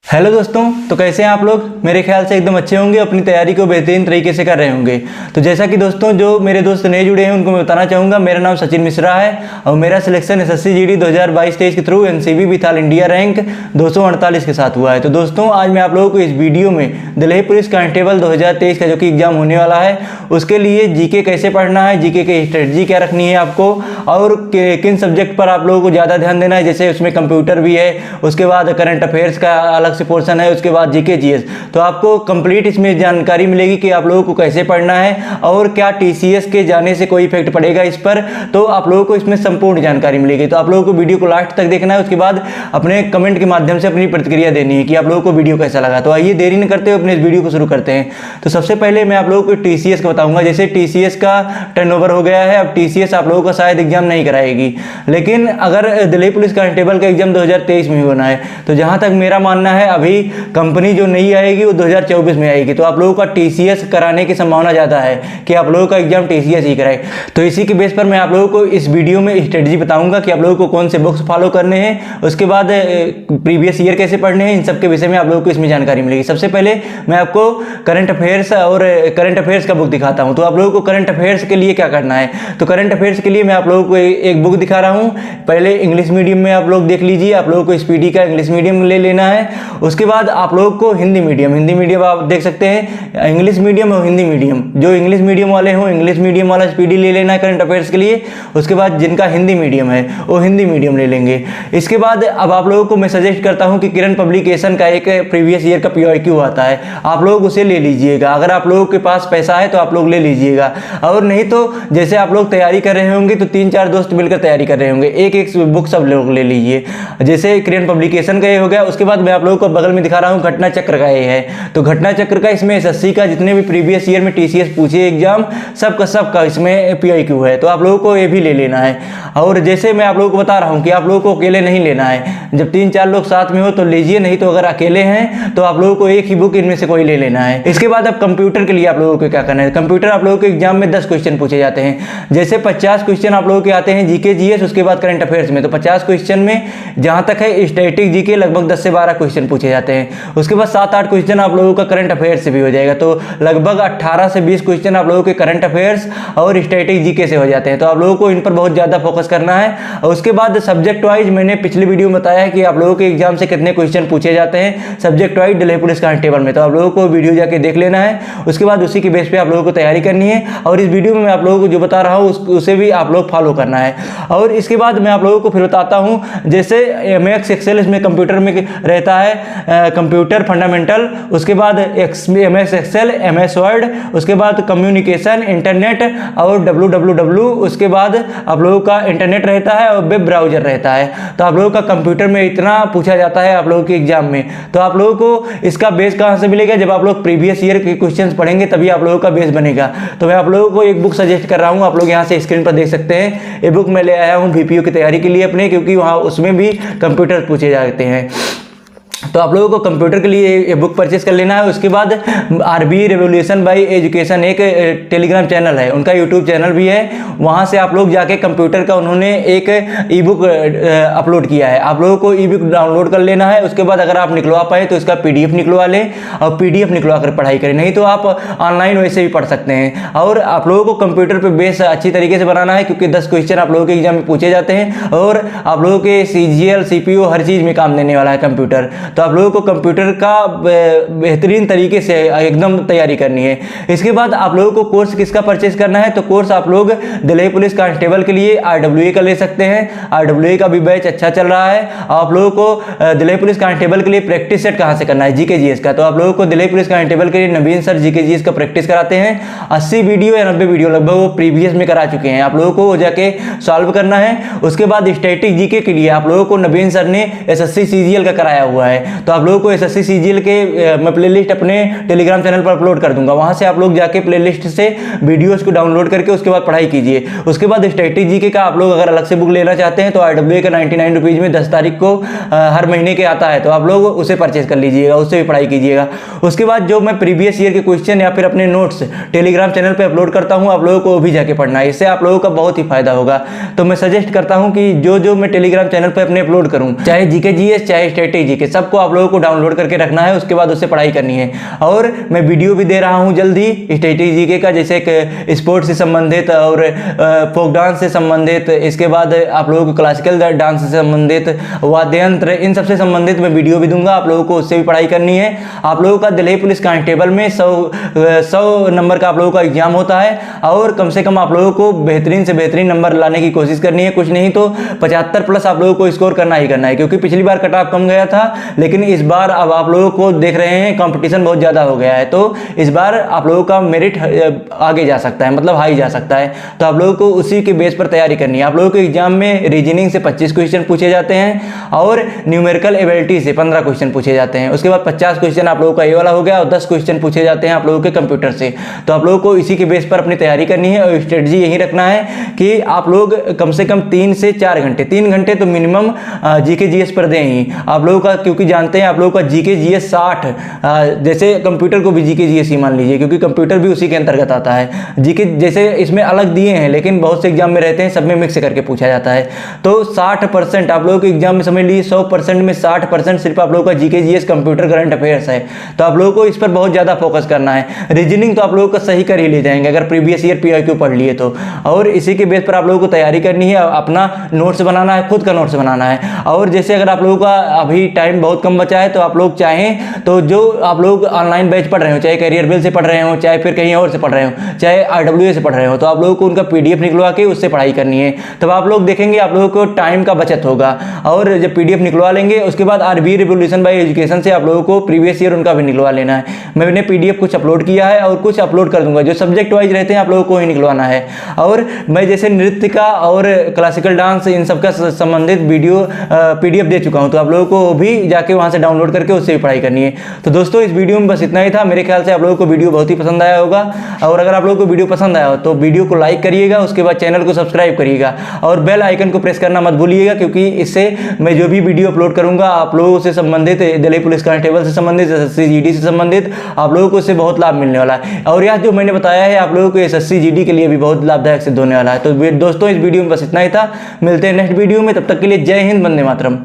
Hello दोस्तों, तो कैसे हैं आप लोग। मेरे ख्याल से एकदम अच्छे होंगे, अपनी तैयारी को बेहतरीन तरीके से कर रहे होंगे। तो जैसा कि दोस्तों जो मेरे दोस्त नए जुड़े हैं उनको मैं बताना चाहूँगा, मेरा नाम सचिन मिश्रा है और मेरा सिलेक्शन एसएससी जीडी 2022-23 के थ्रू एनसीबी विथाल इंडिया रैंक 248 के साथ हुआ है। तो दोस्तों आज मैं आप लोगों को इस वीडियो में दिल्ली पुलिस कांस्टेबल 2023 का जो कि एग्जाम होने वाला है उसके लिए जीके कैसे पढ़ना है, जीके की स्ट्रेटजी क्या रखनी है आपको और किन सब्जेक्ट पर आप लोगों को ज़्यादा ध्यान देना है। जैसे उसमें कंप्यूटर भी है, उसके बाद करंट अफेयर्स का अलग से पोर्शन है, उसके बाद जीके जीएस। तो आपको कंप्लीट इसमें जानकारी मिलेगी कि आप लोगों को कैसे पढ़ना है और क्या टीसीएस के जाने से कोई इफेक्ट पड़ेगा इस पर। तो आप लोगों को इसमें संपूर्ण जानकारी मिलेगी। तो आप लोगों को वीडियो को लास्ट तक देखना है, उसके बाद अपने कमेंट के माध्यम से अपनी प्रतिक्रिया देनी है कि आप लोगों को वीडियो कैसा लगा। तो आइए देरी न करते हुए अपने इस वीडियो को शुरू करते हैं। तो सबसे पहले मैं आप लोगों को टीसीएस का बताऊंगा। जैसे टीसीएस का टर्नओवर हो गया है, अब टीसीएस आप लोगों का शायद एग्जाम नहीं कराएगी, लेकिन अगर दिल्ली पुलिस कांस्टेबल का एग्जाम 2023 में होना है तो जहां तक मेरा मानना है अभी कंपनी जो नहीं आएगी वो 2024 में आएगी। तो आप लोगों का टीसीएस कराने की संभावना ज़्यादा है कि आप लोगों का एग्जाम टीसीएस ही कराए। तो इसी के बेस पर मैं आप लोगों को इस वीडियो में स्ट्रेटजी बताऊंगा कि आप लोगों को कौन से बुक्स फॉलो करने हैं, उसके बाद प्रीवियस ईयर कैसे पढ़ने हैं, इन सब के विषय में आप लोगों को इसमें जानकारी मिलेगी। सबसे पहले मैं आपको करंट अफेयर्स और करंट अफेयर्स का बुक दिखाता हूँ। तो आप लोगों को करंट अफेयर्स के लिए क्या करना है, तो करंट अफेयर्स के लिए मैं आप लोगों को एक बुक दिखा रहा हूँ। पहले इंग्लिश मीडियम में आप लोग देख लीजिए, आप लोगों को स्पीडी का इंग्लिश मीडियम ले लेना है। उसके बाद आप लोगों को हिंदी मीडियम आप देख सकते हैं, इंग्लिश मीडियम और हिंदी मीडियम। जो इंग्लिश मीडियम वाले हों इंग्लिश मीडियम वाला स्पीडी ले लेना है करंट अफेयर्स के लिए। उसके बाद जिनका हिंदी मीडियम है वो हिंदी मीडियम ले लेंगे। इसके बाद अब आप लोगों को मैं सजेस्ट करता हूं कि किरण पब्लिकेशन का एक प्रीवियस ईयर का PYQ आता है, आप लोग उसे ले लीजिएगा। अगर आप लोगों के पास पैसा है तो आप लोग ले लीजिएगा, और नहीं तो जैसे आप लोग तैयारी कर रहे होंगे तो 3-4 दोस्त मिलकर तैयारी कर रहे होंगे, एक एक बुक सब लोग ले लीजिए। जैसे किरण पब्लिकेशन का ये हो गया। उसके बाद मैं आप लोगों को बगल में दिखा रहा हूँ घटना चक्र का ये है। तो घटना चक्र का इसमें एसएससी का जितने भी प्रीवियस ईयर में टीसीएस पूछे एग्जाम सबका इसमें PYQ है, तो आप लोगों को ये भी ले लेना है। और जैसे मैं आप लोगों को बता रहा हूँ कि आप लोगों को अकेले नहीं लेना है, जब 3-4 लोग साथ में हो तो लीजिए, नहीं तो अगर अकेले हैं तो आप लोगों को एक ही बुक इनमें से कोई ले लेना है। इसके बाद अब कंप्यूटर के लिए आप लोगों को क्या करना है। कंप्यूटर आप लोगों के एग्जाम में 10 क्वेश्चन पूछे जाते हैं। जैसे 50 क्वेश्चन आप लोगों के आते हैं जीके जीएस, उसके बाद करंट अफेयर्स में। तो 50 क्वेश्चन में जहां तक है स्टैटिक जीके लगभग 10 से 12 क्वेश्चन पूछे जाते हैं। उसके बाद 7-8 क्वेश्चन आप लोगों का करंट अफेयर्स से भी हो जाएगा। तो लगभग 18 से 20 क्वेश्चन आप लोगों के करंट अफेयर्स और स्टैटिक जीके से हो जाते हैं। तो आप लोगों को इन पर बहुत ज़्यादा फोकस करना है। और उसके बाद सब्जेक्ट वाइज मैंने पिछले वीडियो में बताया है कि आप लोगों के एग्जाम से कितने क्वेश्चन पूछे जाते हैं subject wise Delhi police constable में। तो आप लोगों को वीडियो जाके देख लेना है, उसके बाद उसी के बेस पे आप लोगों को तैयारी करनी है। और इस वीडियो में मैं आप लोगों को जो बता रहा हूँ उसे भी आप लोग फॉलो करना है। और इसके बाद मैं आप लोगों को फिर बताता हूँ, जैसे MS एक्सेल इसमें कंप्यूटर में रहता है, कंप्यूटर फंडामेंटल, उसके बाद MS एक्सेल, MS वर्ड, उसके बाद कम्युनिकेशन, इंटरनेट और www, उसके बाद आप लोगों का इंटरनेट रहता है और वेब ब्राउजर रहता है। तो आप लोगों का कंप्यूटर में इतना पूछा जाता है आप लोगों के एग्जाम में। तो आप लोगों को इसका बेस कहाँ से मिलेगा, जब आप लोग प्रीवियस ईयर के क्वेश्चंस पढ़ेंगे तभी आप लोगों का बेस बनेगा। तो मैं आप लोगों को एक बुक सजेस्ट कर रहा हूँ, आप लोग यहाँ से स्क्रीन पर देख सकते हैं। ये बुक मैं ले आया हूँ VPO की तैयारी के लिए अपने, क्योंकि वहाँ उसमें भी कंप्यूटर पूछे जाते हैं। तो आप लोगों को कंप्यूटर के लिए ये बुक परचेस कर लेना है। उसके बाद RBE रेवोल्यूशन बाय एजुकेशन एक टेलीग्राम चैनल है, उनका यूट्यूब चैनल भी है, वहाँ से आप लोग जाके कंप्यूटर का उन्होंने एक ई बुक अपलोड किया है, आप लोगों को ई बुक डाउनलोड कर लेना है। उसके बाद अगर आप निकलवा पाए तो इसका PDF निकलवा लें और PDF निकलवा कर पढ़ाई करें, नहीं तो आप ऑनलाइन वैसे भी पढ़ सकते हैं। और आप लोगों को कंप्यूटर पर बेस अच्छी तरीके से बनाना है, क्योंकि 10 क्वेश्चन आप लोगों के एग्जाम में पूछे जाते हैं और आप लोगों के CGL CPU हर चीज़ में काम देने वाला है कंप्यूटर। तो आप लोगों को कंप्यूटर का बेहतरीन तरीके से एकदम तैयारी करनी है। इसके बाद आप लोगों को कोर्स किसका परचेज करना है, तो कोर्स आप लोग दिल्ली पुलिस कांस्टेबल के लिए RWA का ले सकते हैं। RWA का भी बैच अच्छा चल रहा है। आप लोगों को दिल्ली पुलिस कांस्टेबल के लिए प्रैक्टिस सेट कहाँ से करना है, जीके जीएस का। तो आप लोगों को दिल्ली पुलिस कांस्टेबल के लिए नवीन सर जीके जीएस का प्रैक्टिस कराते हैं। 80 वीडियो या 90 वीडियो लगभग वो प्रीवियस में करा चुके हैं, आप लोगों को वो जाके सॉल्व करना है। उसके बाद स्टैटिक जीके के लिए आप लोगों को नवीन सर ने SSC CGL का कराया हुआ है। तो आप लोगों को SSC CGL के मैं प्लेलिस्ट अपने टेलीग्राम चैनल पर अपलोड कर दूंगा, वहां से आप लोग जाके प्लेलिस्ट से वीडियोस को डाउनलोड करके उसके बाद पढ़ाई कीजिए। उसके बाद स्टैटिक जीके का आप लोग अगर अलग से बुक लेना चाहते हैं तो RWA का 99 रुपीज़ में 10 तारीख को हर महीने के आता है, तो आप लोग उसे परचेज कर लीजिएगा, उससे भी पढ़ाई कीजिएगा। उसके बाद जो मैं प्रीवियस ईयर के क्वेश्चन या फिर अपने नोट्स टेलीग्राम चैनल पर अपलोड करता हूँ, आप लोगों को भी जाके पढ़ना है, इससे आप लोगों का बहुत ही फायदा होगा। तो मैं सजेस्ट करता हूँ कि जो मैं टेलीग्राम चैनल पर अपने अपलोड करूँ, चाहे जीके जीएस चाहे स्टैटिक जीके, सब सबको आप लोगों को डाउनलोड करके रखना है, उसके बाद उससे पढ़ाई करनी है। और मैं वीडियो भी दे रहा हूँ जल्दी स्टेटिक जीके का, जैसे कि स्पोर्ट्स से संबंधित और फोक डांस से संबंधित, इसके बाद आप लोगों को क्लासिकल डांस से संबंधित, वाद्य यंत्र, इन सबसे संबंधित मैं वीडियो भी दूंगा, आप लोगों को उससे भी पढ़ाई करनी है। आप लोगों का दिल्ली पुलिस कांस्टेबल में 100 नंबर का आप लोगों का एग्जाम होता है और कम से कम आप लोगों को बेहतरीन से बेहतरीन नंबर लाने की कोशिश करनी है, कुछ नहीं तो 75 प्लस आप लोगों को स्कोर करना ही करना है, क्योंकि पिछली बार कट ऑफ कम गया था, लेकिन इस बार अब आप लोगों को देख रहे हैं कंपटीशन बहुत ज़्यादा हो गया है, तो इस बार आप लोगों का मेरिट आगे जा सकता है, मतलब हाई जा सकता है। तो आप लोगों को उसी के बेस पर तैयारी करनी है। आप लोगों के एग्जाम में रीजनिंग से 25 क्वेश्चन पूछे जाते हैं और न्यूमेरिकल एबिलिटी से 15 क्वेश्चन पूछे जाते हैं। उसके बाद 50 क्वेश्चन आप लोगों का ये वाला हो गया और 10 क्वेश्चन पूछे जाते हैं आप लोगों के कंप्यूटर से। तो आप लोगों को इसी के बेस पर अपनी तैयारी करनी है और स्ट्रेटजी यही रखना है कि आप लोग कम से कम 3 से 4 घंटे, 3 घंटे तो मिनिमम जीके जीएस पर दें ही आप लोगों का, क्योंकि जानते हैं आप लोगों का जीके जीएस 60, जैसे कंप्यूटर को भी जीके जीएस ही मान लीजिए, क्योंकि कंप्यूटर भी उसी के अंतर्गत आता है। जीके जैसे इसमें अलग दिए हैं, लेकिन बहुत से एग्जाम में रहते हैं, सब में मिक्स करके पूछा जाता है। तो 60% आप लोगों के एग्जाम में समझ लीजिए 100% में 60% सिर्फ आप लोगों का GK GS computer current affairs है। तो आप लोगों को इस पर बहुत ज़्यादा फोकस करना है। रीजनिंग तो आप लोगों का सही कर ही ले जाएंगे अगर प्रीवियस ईयर पीआईक्यू पढ़ लिए तो, और इसी के बेस पर आप लोगों को तैयारी करनी है, अपना नोट्स बनाना है, खुद का नोट्स बनाना है। और जैसे अगर आप लोगों का अभी टाइम बहुत कम बचा है तो आप लोग चाहें तो जो आप लोग ऑनलाइन बैच पढ़ रहे हो, चाहे करियर बिल से पढ़ रहे हो, चाहे फिर कहीं और से पढ़ रहे हो, चाहे आरडब्ल्यूए से पढ़ रहे हो, तो आप लोगों को उनका पीडीएफ निकलवा के उससे पढ़ाई करनी है। तब आप लोग देखेंगे आप लोगों को टाइम का बचत होगा। और जब पीडीएफ निकलवा लेंगे उसके बाद आरबी रिवोल्यूशन बाय एजुकेशन से आप लोगों को प्रीवियस ईयर उनका भी निकलवा लेना है। मैंने पीडीएफ कुछ अपलोड किया है और कुछ अपलोड कर दूंगा, जो सब्जेक्ट वाइज रहते हैं आप लोगों को ही निकलवाना है। और मैं जैसे नृत्य का और क्लासिकल डांस इन सब का संबंधित वीडियो पीडीएफ दे चुका हूं, तो आप लोगों को भी जाके वहां से डाउनलोड करके उससे भी पढ़ाई करनी है। तो दोस्तों इस वीडियो में बस इतना ही था। मेरे ख्याल से आप लोगों को वीडियो बहुत ही पसंद आया होगा, और अगर आप लोगों को वीडियो पसंद आया हो तो वीडियो को लाइक करिएगा, उसके बाद चैनल को सब्सक्राइब करिएगा और बेल आइकन को प्रेस करना मत भूलिएगा, क्योंकि इससे मैं जो भी वीडियो अपलोड करूंगा आप लोगों से संबंधित, दिल्ली पुलिस कांस्टेबल से संबंधित, एसएससी जीडी से संबंधित, आप लोगों को इससे बहुत लाभ मिलने वाला है। और यह जो मैंने बताया है आप लोगों को एसएससी जीडी के लिए भी बहुत लाभदायक सिद्ध होने वाला है। तो दोस्तों इस वीडियो में बस इतना ही था, मिलते हैं नेक्स्ट वीडियो में, तब तक के लिए जय हिंद, वंदे मातरम।